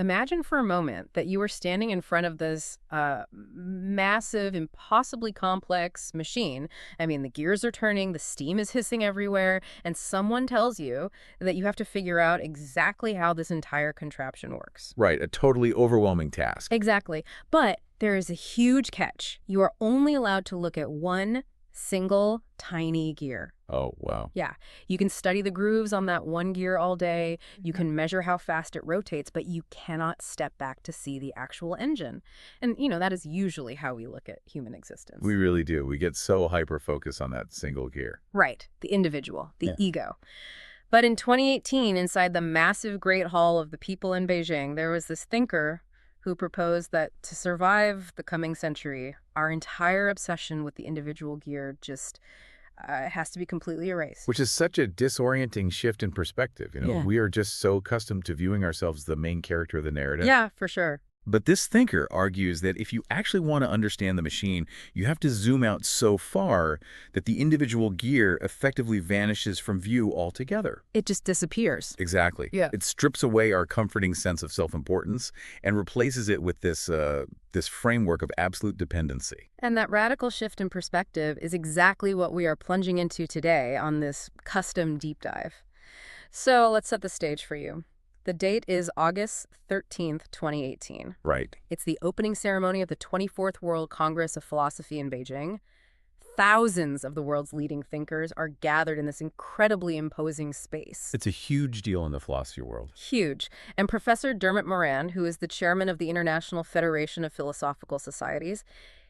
Imagine for a moment that you were standing in front of this massive, impossibly complex machine. I mean, the gears are turning, the steam is hissing everywhere, and someone tells you that you have to figure out exactly how this entire contraption works. Right, a totally overwhelming task. Exactly. But there is a huge catch. You are only allowed to look at one single tiny gear. Oh, wow. Yeah, you can study the grooves on that one gear all day. You can measure how fast it rotates, but you cannot step back to see the actual engine. And, that is usually how we look at human existence. We really do. We get so hyper-focused on that single gear. Right, the individual, the Yeah. ego. But in 2018, inside the massive Great Hall of the people in Beijing, there was this thinker who proposed that to survive the coming century, our entire obsession with the individual gear just has to be completely erased. Which is such a disorienting shift in perspective. Yeah. We are just so accustomed to viewing ourselves as the main character of the narrative. Yeah, for sure. But this thinker argues that if you actually want to understand the machine, you have to zoom out so far that the individual gear effectively vanishes from view altogether. It just disappears. Exactly. Yeah. It strips away our comforting sense of self-importance and replaces it with this framework of absolute dependency. And that radical shift in perspective is exactly what we are plunging into today on this custom deep dive. So let's set the stage for you. The date is August 13th, 2018. Right. It's the opening ceremony of the 24th World Congress of Philosophy in Beijing. Thousands of the world's leading thinkers are gathered in this incredibly imposing space. It's a huge deal in the philosophy world. Huge. And Professor Dermot Moran, who is the chairman of the International Federation of Philosophical Societies,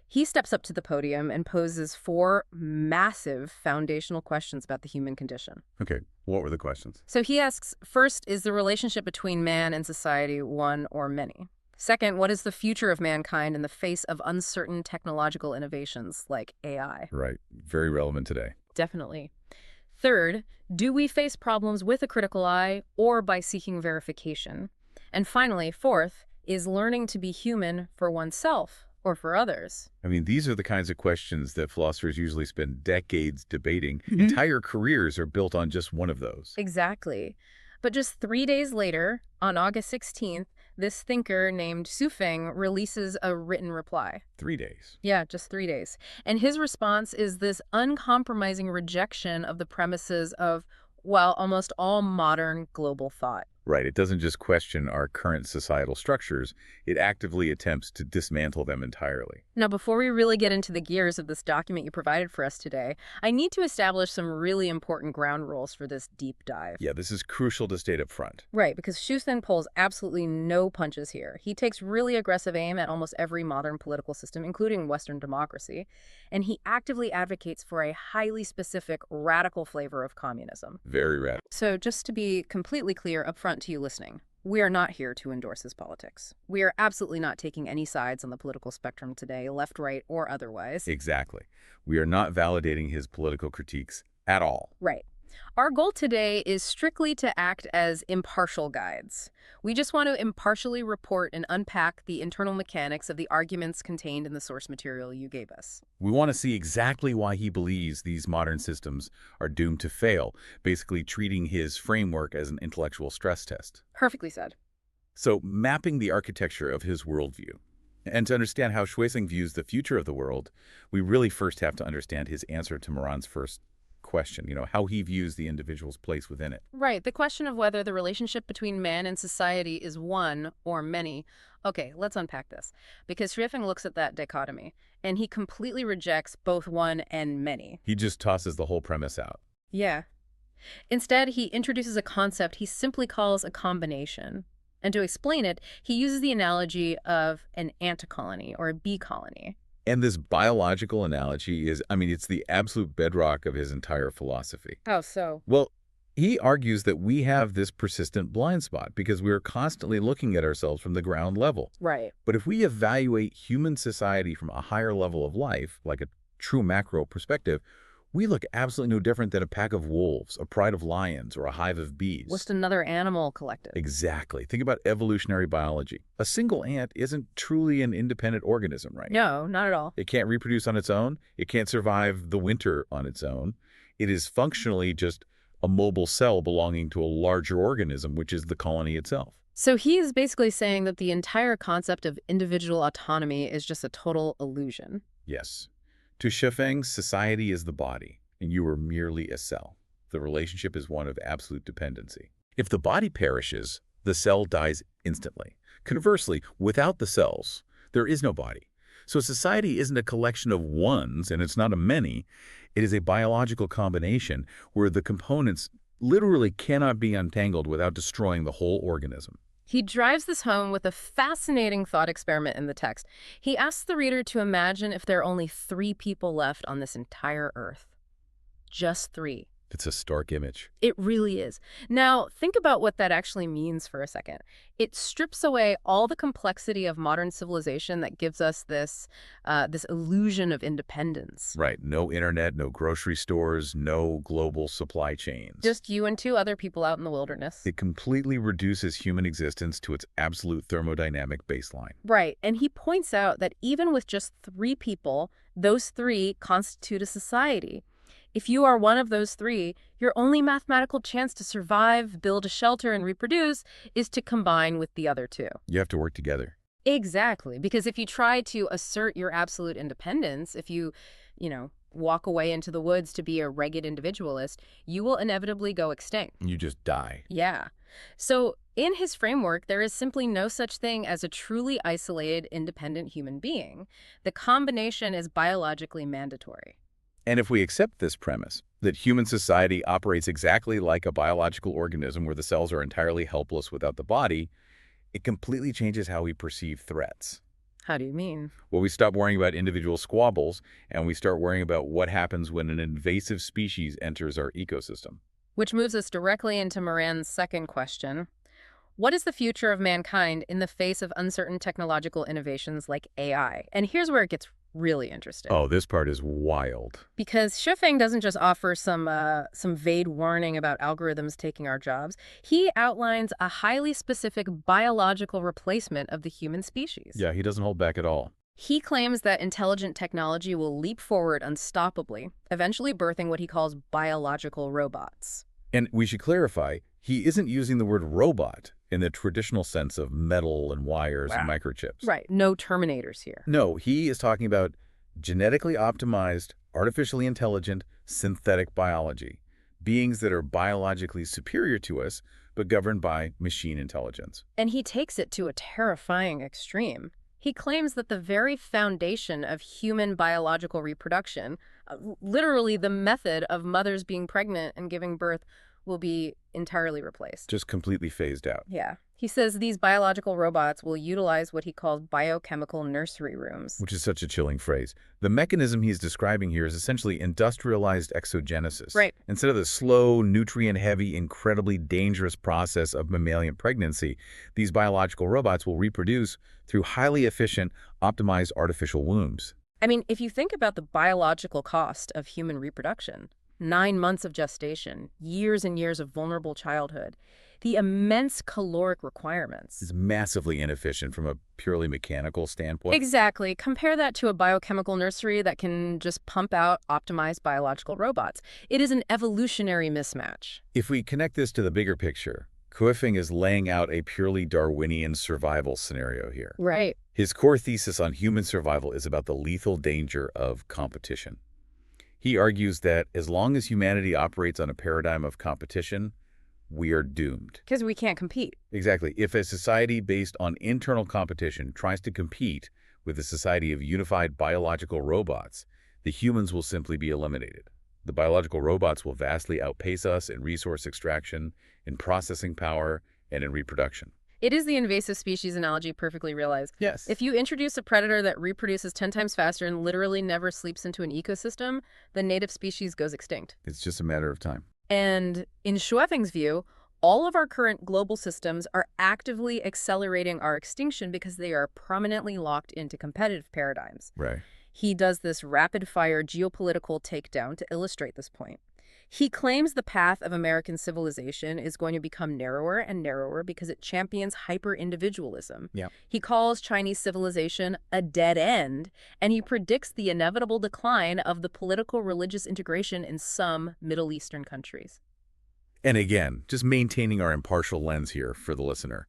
he steps up to the podium and poses 4 massive foundational questions about the human condition. Okay, what were the questions? So he asks, first, is the relationship between man and society one or many? Second, what is the future of mankind in the face of uncertain technological innovations like AI? Right, very relevant today. Definitely. Third, do we face problems with a critical eye or by seeking verification? And finally, fourth, is learning to be human for oneself or for others? I mean, these are the kinds of questions that philosophers usually spend decades debating. Entire careers are built on just one of those. Exactly. But just 3 days later, on August 16th, this thinker named Su Feng releases a written reply. 3 days. Yeah, just 3 days. And his response is this uncompromising rejection of the premises of, well, almost all modern global thought. Right, it doesn't just question our current societal structures, it actively attempts to dismantle them entirely. Now, before we really get into the gears of this document you provided for us today, I need to establish some really important ground rules for this deep dive. Yeah, this is crucial to state up front. Right, because Xu Feng pulls absolutely no punches here. He takes really aggressive aim at almost every modern political system, including Western democracy, and he actively advocates for a highly specific, radical flavor of communism. Very radical. So just to be completely clear up front to you listening, we are not here to endorse his politics. We are absolutely not taking any sides on the political spectrum today, left, right, or otherwise. Exactly. We are not validating his political critiques at all. Right. Our goal today is strictly to act as impartial guides. We just want to impartially report and unpack the internal mechanics of the arguments contained in the source material you gave us. We want to see exactly why he believes these modern systems are doomed to fail, basically treating his framework as an intellectual stress test. Perfectly said. So, mapping the architecture of his worldview. And to understand how Shuizeng views the future of the world, we really first have to understand his answer to Moran's first question, how he views the individual's place within it. Right, the question of whether the relationship between man and society is one or many. Okay, let's unpack this. Because Xu Feng looks at that dichotomy, and he completely rejects both one and many. He just tosses the whole premise out. Yeah. Instead, he introduces a concept he simply calls a combination. And to explain it, he uses the analogy of an ant colony or a bee colony. And this biological analogy is, it's the absolute bedrock of his entire philosophy. How so? Well, he argues that we have this persistent blind spot because we are constantly looking at ourselves from the ground level. Right. But if we evaluate human society from a higher level of life, like a true macro perspective, we look absolutely no different than a pack of wolves, a pride of lions, or a hive of bees. Just another animal collective. Exactly. Think about evolutionary biology. A single ant isn't truly an independent organism, right? No, not at all. It can't reproduce on its own. It can't survive the winter on its own. It is functionally just a mobile cell belonging to a larger organism, which is the colony itself. So he is basically saying that the entire concept of individual autonomy is just a total illusion. Yes. To Shifeng, society is the body, and you are merely a cell. The relationship is one of absolute dependency. If the body perishes, the cell dies instantly. Conversely, without the cells, there is no body. So society isn't a collection of ones, and it's not a many. It is a biological combination where the components literally cannot be untangled without destroying the whole organism. He drives this home with a fascinating thought experiment in the text. He asks the reader to imagine if there are only 3 people left on this entire Earth. Just 3. It's a stark image. It really is. Now, think about what that actually means for a second. It strips away all the complexity of modern civilization that gives us this illusion of independence. Right. No internet, no grocery stores, no global supply chains. Just you and 2 other people out in the wilderness. It completely reduces human existence to its absolute thermodynamic baseline. Right. And he points out that even with just 3 people, those 3 constitute a society. If you are one of those 3, your only mathematical chance to survive, build a shelter, and reproduce is to combine with the other 2. You have to work together. Exactly. Because if you try to assert your absolute independence, if you walk away into the woods to be a ragged individualist, you will inevitably go extinct. You just die. Yeah. So in his framework, there is simply no such thing as a truly isolated, independent human being. The combination is biologically mandatory. And if we accept this premise, that human society operates exactly like a biological organism where the cells are entirely helpless without the body, it completely changes how we perceive threats. How do you mean? Well, we stop worrying about individual squabbles, and we start worrying about what happens when an invasive species enters our ecosystem. Which moves us directly into Moran's second question. What is the future of mankind in the face of uncertain technological innovations like AI? And here's where it gets really interesting. Oh, this part is wild. Because Shifeng doesn't just offer some vague warning about algorithms taking our jobs. He outlines a highly specific biological replacement of the human species. Yeah, he doesn't hold back at all. He claims that intelligent technology will leap forward unstoppably, eventually birthing what he calls biological robots. And we should clarify, he isn't using the word robot in the traditional sense of metal and wires and microchips. Right, no Terminators here. No, he is talking about genetically optimized, artificially intelligent, synthetic biology, beings that are biologically superior to us, but governed by machine intelligence. And he takes it to a terrifying extreme. He claims that the very foundation of human biological reproduction, literally the method of mothers being pregnant and giving birth, will be entirely replaced. Just completely phased out. Yeah. He says these biological robots will utilize what he calls biochemical nursery rooms. Which is such a chilling phrase. The mechanism he's describing here is essentially industrialized exogenesis. Right. Instead of the slow, nutrient-heavy, incredibly dangerous process of mammalian pregnancy, these biological robots will reproduce through highly efficient, optimized artificial wombs. I mean, if you think about the biological cost of human reproduction, 9 months of gestation, years and years of vulnerable childhood, the immense caloric requirements. It's massively inefficient from a purely mechanical standpoint. Exactly. Compare that to a biochemical nursery that can just pump out optimized biological robots. It is an evolutionary mismatch. If we connect this to the bigger picture, Kuifing is laying out a purely Darwinian survival scenario here. Right. His core thesis on human survival is about the lethal danger of competition. He argues that as long as humanity operates on a paradigm of competition, we are doomed. Because we can't compete. Exactly. If a society based on internal competition tries to compete with a society of unified biological robots, the humans will simply be eliminated. The biological robots will vastly outpace us in resource extraction, in processing power, and in reproduction. It is the invasive species analogy perfectly realized. Yes. If you introduce a predator that reproduces 10 times faster and literally never sleeps into an ecosystem, the native species goes extinct. It's just a matter of time. And in Schueffing's view, all of our current global systems are actively accelerating our extinction because they are prominently locked into competitive paradigms. Right. He does this rapid-fire geopolitical takedown to illustrate this point. He claims the path of American civilization is going to become narrower and narrower because it champions hyper-individualism. Yeah. He calls Chinese civilization a dead end, and he predicts the inevitable decline of the political-religious integration in some Middle Eastern countries. And again, just maintaining our impartial lens here for the listener.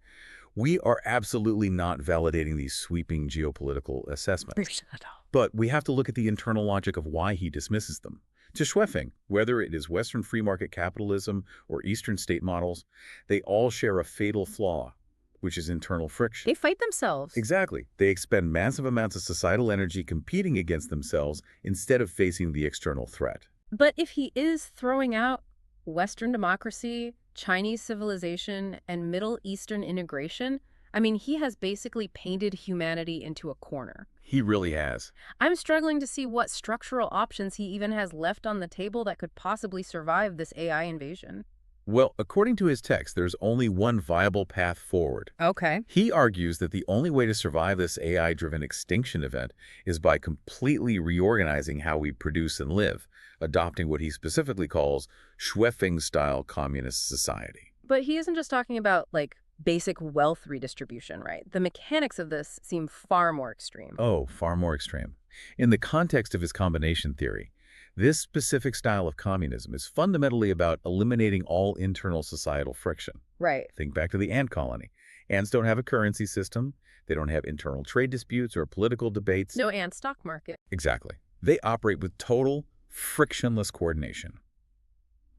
We are absolutely not validating these sweeping geopolitical assessments. But we have to look at the internal logic of why he dismisses them. To Schweffing, whether it is Western free market capitalism or Eastern state models, they all share a fatal flaw, which is internal friction. They fight themselves. Exactly. They expend massive amounts of societal energy competing against themselves instead of facing the external threat. But if he is throwing out Western democracy, Chinese civilization, and Middle Eastern integration, I mean, he has basically painted humanity into a corner. He really has. I'm struggling to see what structural options he even has left on the table that could possibly survive this AI invasion. Well, according to his text, there's only one viable path forward. Okay. He argues that the only way to survive this AI-driven extinction event is by completely reorganizing how we produce and live, adopting what he specifically calls Schweffing-style communist society. But he isn't just talking about, like, basic wealth redistribution, right? The mechanics of this seem far more extreme. Oh, far more extreme. In the context of his combination theory, this specific style of communism is fundamentally about eliminating all internal societal friction. Right. Think back to the ant colony. Ants don't have a currency system. They don't have internal trade disputes or political debates. No ant stock market. Exactly. They operate with total, frictionless coordination.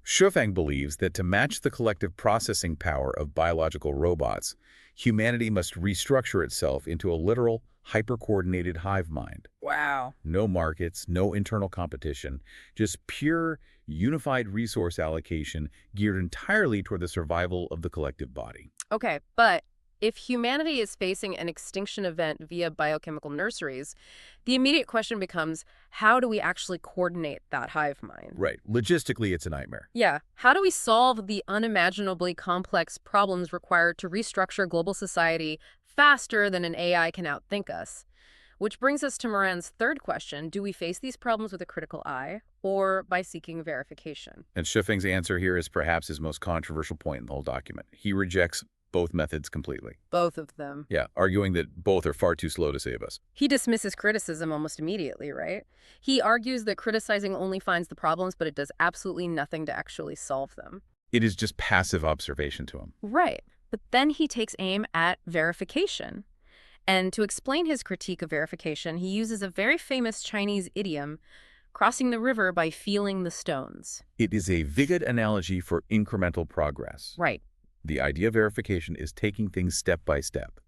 Schweffing believes that to match the collective processing power of biological robots, humanity must restructure itself into a literal, hyper-coordinated hive mind. Wow. No markets, no internal competition, just pure, unified resource allocation geared entirely toward the survival of the collective body. Okay, but if humanity is facing an extinction event via biochemical nurseries, the immediate question becomes, how do we actually coordinate that hive mind? Right. Logistically, it's a nightmare. Yeah. How do we solve the unimaginably complex problems required to restructure global society faster than an AI can outthink us? Which brings us to Moran's third question. Do we face these problems with a critical eye or by seeking verification? And Schweffing's answer here is perhaps his most controversial point in the whole document. He rejects both methods completely. Both of them. Yeah, arguing that both are far too slow to save us. He dismisses criticism almost immediately, right? He argues that criticizing only finds the problems, but it does absolutely nothing to actually solve them. It is just passive observation to him. Right. But then he takes aim at verification. And to explain his critique of verification, he uses a very famous Chinese idiom, crossing the river by feeling the stones. It is a vivid analogy for incremental progress. Right. The idea of verification is taking things step by step.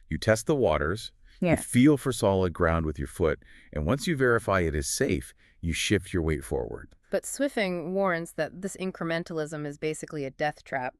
You test the waters, Yeah. you feel for solid ground with your foot, and once you verify it is safe, you shift your weight forward. But Schweffing warns that this incrementalism is basically a death trap.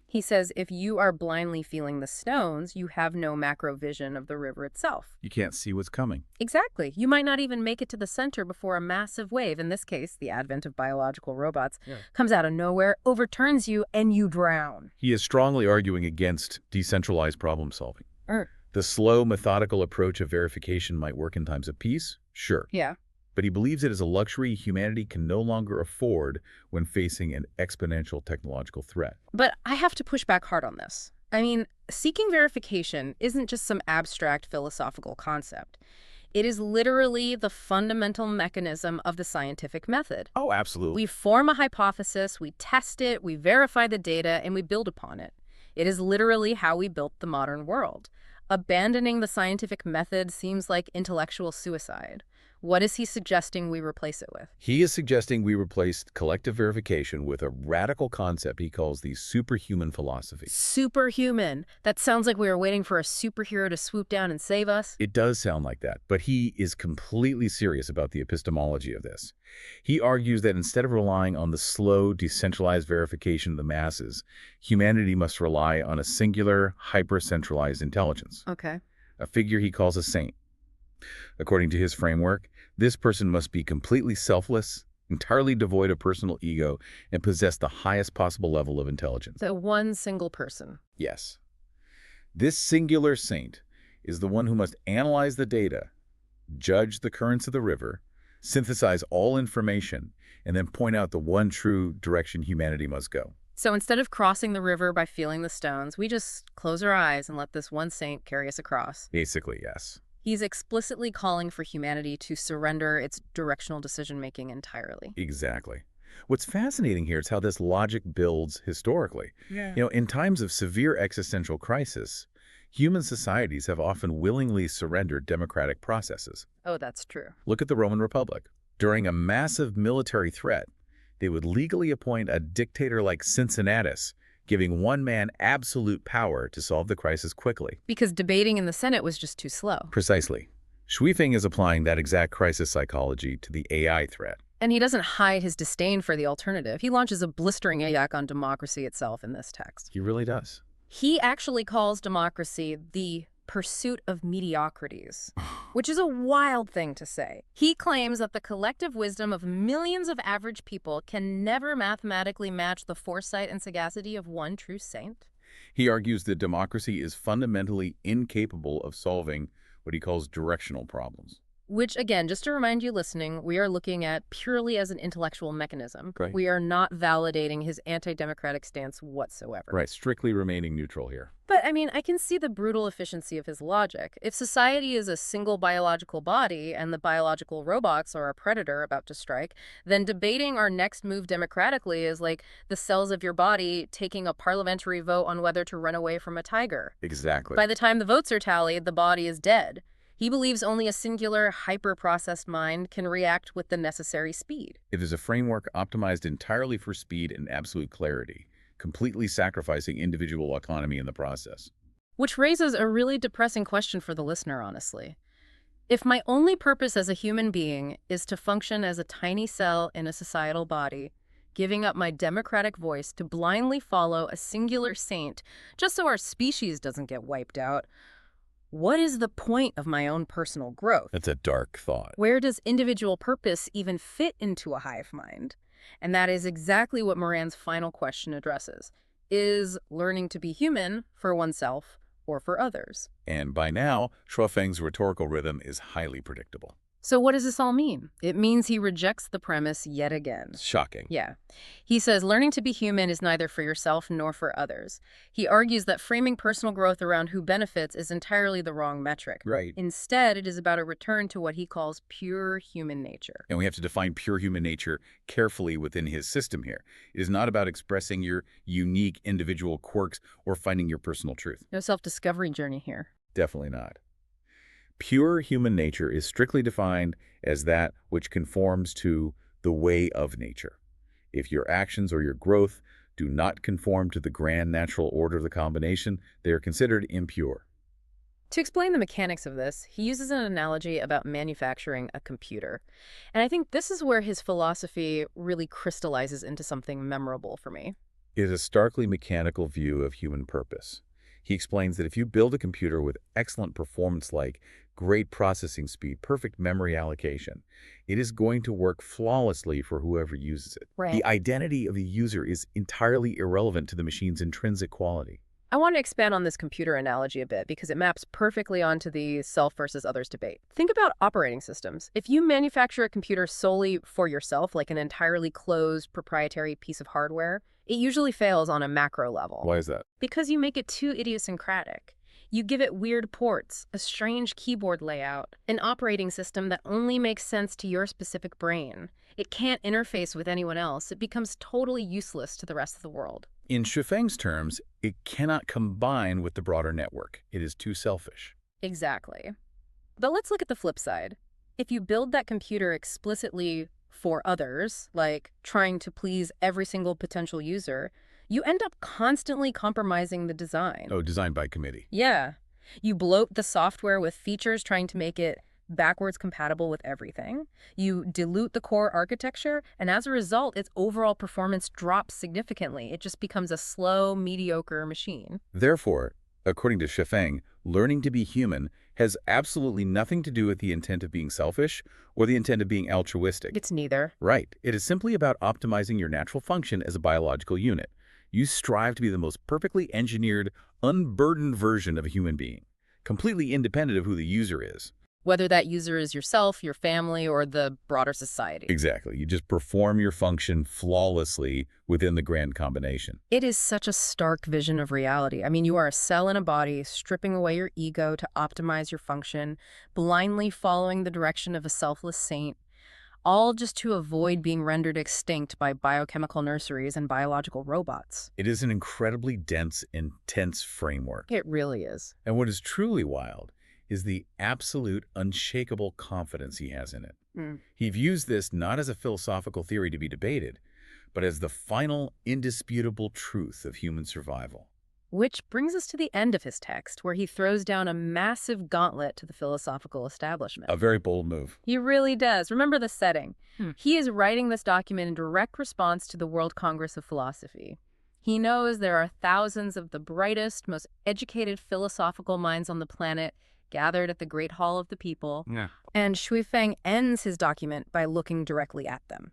He says if you are blindly feeling the stones, you have no macro vision of the river itself. You can't see what's coming. Exactly. You might not even make it to the center before a massive wave, in this case, the advent of biological robots, comes out of nowhere, overturns you, and you drown. He is strongly arguing against decentralized problem solving. Er. The slow, methodical approach of verification might work in times of peace, sure. Yeah. But he believes it is a luxury humanity can no longer afford when facing an exponential technological threat. But I have to push back hard on this. I mean, seeking verification isn't just some abstract philosophical concept. It is literally the fundamental mechanism of the scientific method. Oh, absolutely. We form a hypothesis, we test it, we verify the data, and we build upon it. It is literally how we built the modern world. Abandoning the scientific method seems like intellectual suicide. What is he suggesting we replace it with? He is suggesting we replace collective verification with a radical concept he calls the superhuman philosophy. Superhuman. That sounds like we were waiting for a superhero to swoop down and save us. It does sound like that, but he is completely serious about the epistemology of this. He argues that instead of relying on the slow, decentralized verification of the masses, humanity must rely on a singular, hyper-centralized intelligence. Okay. A figure he calls a saint. According to his framework, this person must be completely selfless, entirely devoid of personal ego, and possess the highest possible level of intelligence. So one single person. Yes. This singular saint is the one who must analyze the data, judge the currents of the river, synthesize all information, and then point out the one true direction humanity must go. So instead of crossing the river by feeling the stones, we just close our eyes and let this one saint carry us across. Basically, yes. He's explicitly calling for humanity to surrender its directional decision-making entirely. Exactly. What's fascinating here is how this logic builds historically. In times of severe existential crisis, Human societies have often willingly surrendered democratic processes. Oh, that's true. Look at the Roman Republic. During a massive military threat, they would legally appoint a dictator like Cincinnatus, giving one man absolute power to solve the crisis quickly. Because debating in the Senate was just too slow. Precisely. Feng is applying that exact crisis psychology to the AI threat. And he doesn't hide his disdain for the alternative. He launches a blistering attack on democracy itself in this text. He really does. He actually calls democracy the pursuit of mediocrities, which is a wild thing to say. He claims that the collective wisdom of millions of average people can never mathematically match the foresight and sagacity of one true saint. He argues that democracy is fundamentally incapable of solving what he calls directional problems. Which, again, just to remind you listening, we are looking at purely as an intellectual mechanism. Right. We are not validating his anti-democratic stance whatsoever. Right, strictly remaining neutral here. But, I mean, I can see the brutal efficiency of his logic. If society is a single biological body and the biological robots are a predator about to strike, then debating our next move democratically is like the cells of your body taking a parliamentary vote on whether to run away from a tiger. Exactly. By the time the votes are tallied, the body is dead. He believes only a singular, hyper-processed mind can react with the necessary speed. It is a framework optimized entirely for speed and absolute clarity, completely sacrificing individual autonomy in the process. Which raises a really depressing question for the listener, honestly. If my only purpose as a human being is to function as a tiny cell in a societal body, giving up my democratic voice to blindly follow a singular saint just so our species doesn't get wiped out, what is the point of my own personal growth? That's a dark thought. Where does individual purpose even fit into a hive mind? And that is exactly what Moran's final question addresses. Is learning to be human for oneself or for others? And by now, Feng's rhetorical rhythm is highly predictable. So what does this all mean? It means he rejects the premise yet again. Shocking. Yeah. He says learning to be human is neither for yourself nor for others. He argues that framing personal growth around who benefits is entirely the wrong metric. Right. Instead, it is about a return to what he calls pure human nature. And we have to define pure human nature carefully within his system here. It is not about expressing your unique individual quirks or finding your personal truth. No self-discovery journey here. Definitely not. Pure human nature is strictly defined as that which conforms to the way of nature. If your actions or your growth do not conform to the grand natural order of the combination, they are considered impure. To explain the mechanics of this, he uses an analogy about manufacturing a computer. And I think this is where his philosophy really crystallizes into something memorable for me. It is a starkly mechanical view of human purpose. He explains that if you build a computer with excellent performance like great processing speed, perfect memory allocation, it is going to work flawlessly for whoever uses it. Right. The identity of the user is entirely irrelevant to the machine's intrinsic quality. I want to expand on this computer analogy a bit because it maps perfectly onto the self versus others debate. Think about operating systems. If you manufacture a computer solely for yourself, like an entirely closed proprietary piece of hardware, it usually fails on a macro level. Why is that? Because you make it too idiosyncratic. You give it weird ports, a strange keyboard layout, an operating system that only makes sense to your specific brain. It can't interface with anyone else. It becomes totally useless to the rest of the world. In Feng's terms, it cannot combine with the broader network. It is too selfish. Exactly. But let's look at the flip side. If you build that computer explicitly for others, like trying to please every single potential user, you end up constantly compromising the design. Oh, designed by committee. Yeah. You bloat the software with features trying to make it backwards compatible with everything. You dilute the core architecture, and as a result, its overall performance drops significantly. It just becomes a slow, mediocre machine. Therefore, according to Feng, learning to be human has absolutely nothing to do with the intent of being selfish or the intent of being altruistic. It's neither. Right. It is simply about optimizing your natural function as a biological unit. You strive to be the most perfectly engineered, unburdened version of a human being, completely independent of who the user is. Whether that user is yourself, your family, or the broader society. Exactly. You just perform your function flawlessly within the grand combination. It is such a stark vision of reality. I mean, you are a cell in a body, stripping away your ego to optimize your function, blindly following the direction of a selfless saint. all just to avoid being rendered extinct by biochemical nurseries and biological robots. It is an incredibly dense, intense framework. It really is. And what is truly wild is the absolute unshakable confidence he has in it. Mm. He views this not as a philosophical theory to be debated, but as the final, indisputable truth of human survival. Which brings us to the end of his text, where he throws down a massive gauntlet to the philosophical establishment. A very bold move. He really does. Remember the setting. He is writing this document in direct response to the World Congress of Philosophy. He knows there are thousands of the brightest, most educated philosophical minds on the planet gathered at the Great Hall of the People. Yeah. And Shuifeng ends his document by looking directly at them.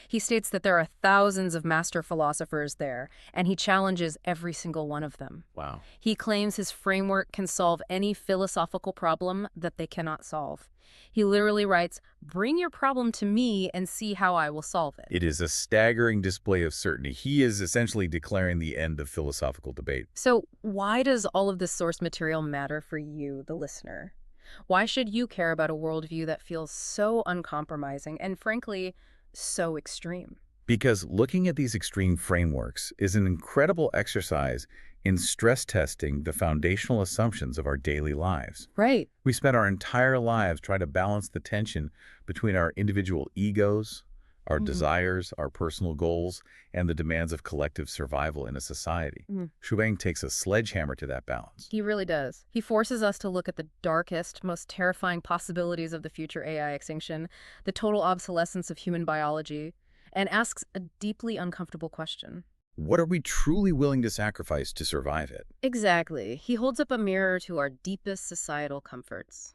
He states that there are thousands of master philosophers there, and he challenges every single one of them. Wow. He claims his framework can solve any philosophical problem that they cannot solve. He literally writes, "Bring your problem to me and see how I will solve it." It is a staggering display of certainty. He is essentially declaring the end of philosophical debate. So why does all of this source material matter for you, the listener? Why should you care about a worldview that feels so uncompromising and, frankly, so extreme? Because looking at these extreme frameworks is an incredible exercise in stress testing the foundational assumptions of our daily lives. Right. We spend our entire lives trying to balance the tension between our individual egos, our desires, our personal goals, and the demands of collective survival in a society. Shuang takes a sledgehammer to that balance. He really does. He forces us to look at the darkest, most terrifying possibilities of the future AI extinction, the total obsolescence of human biology, and asks a deeply uncomfortable question. What are we truly willing to sacrifice to survive it? Exactly. He holds up a mirror to our deepest societal comforts.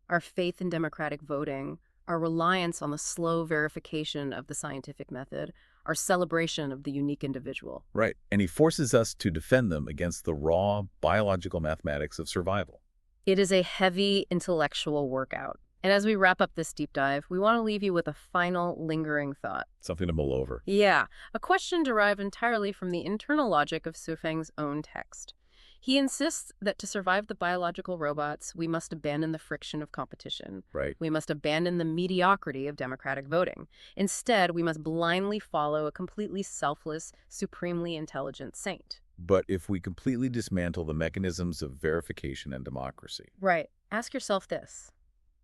Our faith in democratic voting, our reliance on the slow verification of the scientific method, our celebration of the unique individual. Right. And he forces us to defend them against the raw biological mathematics of survival. It is a heavy intellectual workout. And as we wrap up this deep dive, we want to leave you with a final lingering thought. Something to mull over. Yeah, a question derived entirely from the internal logic of Sufeng's own text. He insists that to survive the biological robots, we must abandon the friction of competition. Right. We must abandon the mediocrity of democratic voting. Instead, we must blindly follow a completely selfless, supremely intelligent saint. But if we completely dismantle the mechanisms of verification and democracy. Right. Ask yourself this.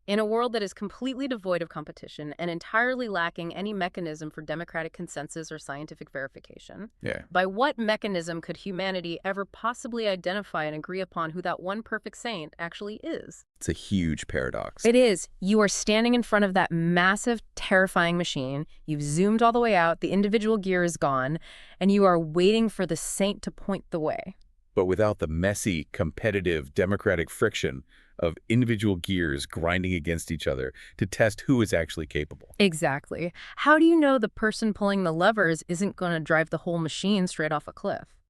In a world that is completely devoid of competition and entirely lacking any mechanism for democratic consensus or scientific verification, Yeah. by what mechanism could humanity ever possibly identify and agree upon who that one perfect saint actually is? It's a huge paradox. It is. You are standing in front of that massive, terrifying machine. You've zoomed all the way out. The individual gear is gone, and you are waiting for the saint to point the way. But without the messy, competitive, democratic friction of individual gears grinding against each other to test who is actually capable. Exactly. How do you know the person pulling the levers isn't going to drive the whole machine straight off a cliff?